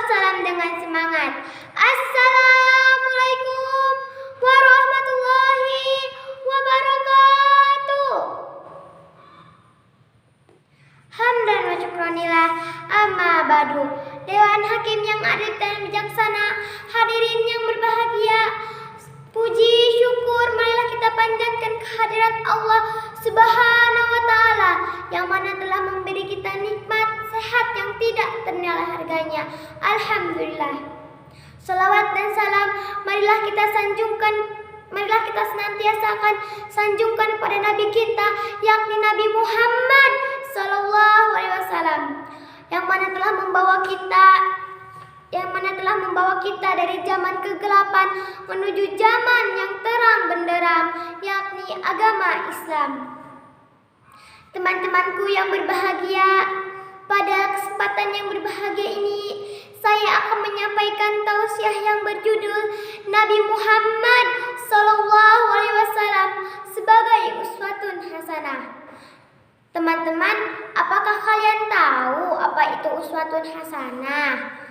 salam dengan semangat. Assalamualaikum warahmatullahi wabarakatuh. Hamdan wa syukronillah amma ba'du. Dewan Hakim yang adil dan bijaksana, hadirin yang berbahagia, puji syukur marilah kita panjatkan kehadirat Allah Subhanahu wa taala yang mana telah memberi kita nikmat sehat yang tidak ternilai harganya. Alhamdulillah. Salawat dan salam marilah kita senantiasa sanjungkan pada Nabi kita, yakni Nabi Muhammad sallallahu alaihi wasallam, yang mana telah membawa kita dari zaman kegelapan menuju zaman yang terang benderang, yakni agama Islam. Teman-temanku yang berbahagia, pada kesempatan yang berbahagia ini saya akan menyampaikan tausiah yang berjudul Nabi Muhammad sallallahu alaihi wasallam sebagai uswatun hasanah. Teman-teman, apakah kalian tahu apa itu uswatun hasanah?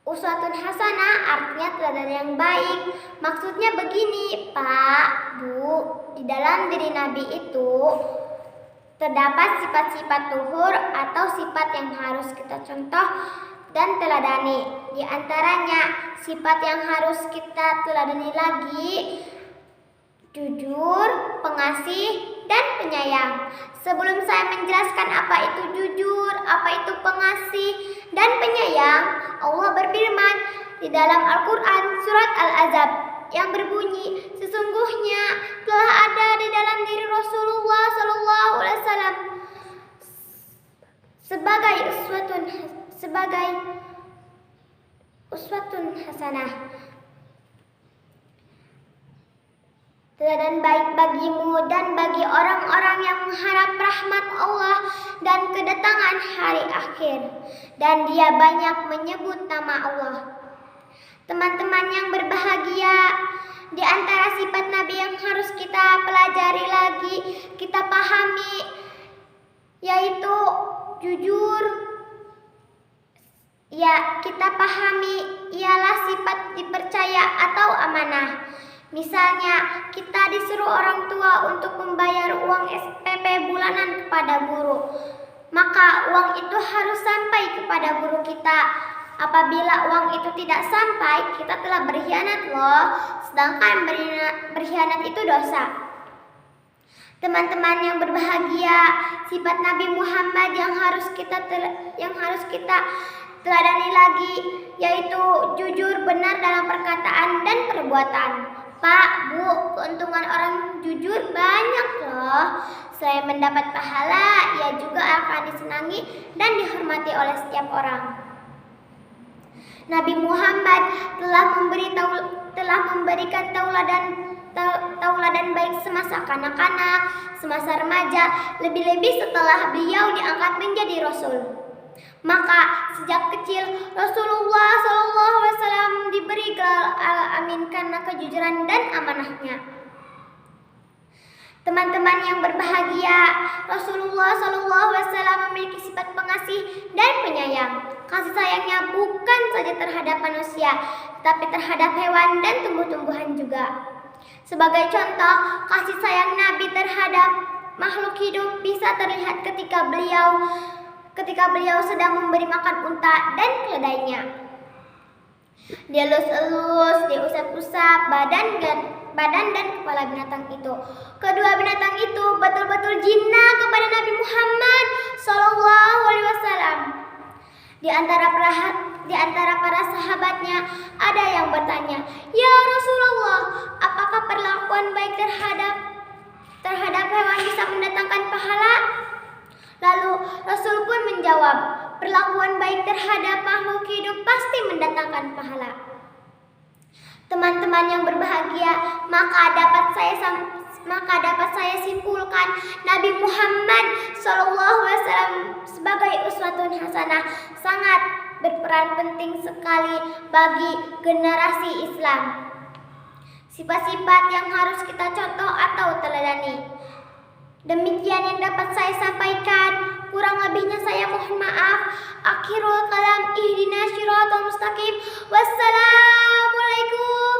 Uswatun hasanah artinya teladan yang baik. Maksudnya begini, Pak, Bu, di dalam diri Nabi itu terdapat sifat-sifat luhur atau sifat yang harus kita contoh dan teladani. Di antaranya sifat yang harus kita teladani lagi: jujur, pengasih, dan penyayang. Sebelum saya menjelaskan apa itu jujur, apa itu pengasih, dan penyayang, Allah berfirman di dalam Al-Quran surat Al-Ahzab yang berbunyi, sesungguhnya telah ada di dalam diri Rasulullah sallallahu alaihi wasallam sebagai uswatun hasanah, teladan baik bagimu dan bagi orang-orang yang mengharap rahmat Allah dan kedatangan hari akhir, dan dia banyak menyebut nama Allah. Teman-teman yang berbahagia, di antara sifat Nabi yang harus kita pelajari lagi, kita pahami, yaitu jujur. Ya, kita pahami ialah sifat dipercaya atau amanah. Misalnya, kita disuruh orang tua untuk membayar uang SPP bulanan kepada guru, maka uang itu harus sampai kepada guru kita. Apabila uang itu tidak sampai, kita telah berkhianat loh, sedangkan berkhianat itu dosa. Teman-teman yang berbahagia, sifat Nabi Muhammad yang harus kita teladani lagi, yaitu jujur, benar dalam perkataan dan perbuatan. Pak, Bu, keuntungan orang jujur banyak loh. Selain mendapat pahala, ia juga akan disenangi dan dihormati oleh setiap orang. Nabi Muhammad telah memberikan tauladan baik semasa kanak-kanak, semasa remaja, lebih-lebih setelah beliau diangkat menjadi Rasul. Maka sejak kecil Rasulullah SAW diberi gelar Al-Amin karena kejujuran dan amanahnya. Teman-teman yang berbahagia, Rasulullah SAW memiliki sifat pengasih dan penyayang. Kasih sayangnya bukan saja terhadap manusia, tapi terhadap hewan dan tumbuh-tumbuhan juga. Sebagai contoh, kasih sayang Nabi terhadap makhluk hidup bisa terlihat ketika beliau sedang memberi makan unta dan keledainya. Dia elus-elus, dia usap-usap badan dan kepala binatang itu. Kedua binatang itu betul-betul jinak kepada Nabi Muhammad sallallahu alaihi wasallam. Di antara para sahabatnya ada yang bertanya, "Ya Rasulullah, apakah perlakuan baik terhadap hewan bisa mendatangkan pahala?" Lalu Rasul pun menjawab, "Perlakuan baik terhadap makhluk hidup pasti mendatangkan pahala." Teman-teman yang berbahagia, maka dapat saya simpulkan Nabi Muhammad SAW sebagai uswatun hasanah sangat berperan penting sekali bagi generasi Islam. Sifat-sifat yang harus kita contoh atau teladani. Demikian yang dapat saya sampaikan. Kurang lebihnya saya mohon mohon maaf. Akhirul kalam, ihdinas siratal mustaqim. Wassalamualaikum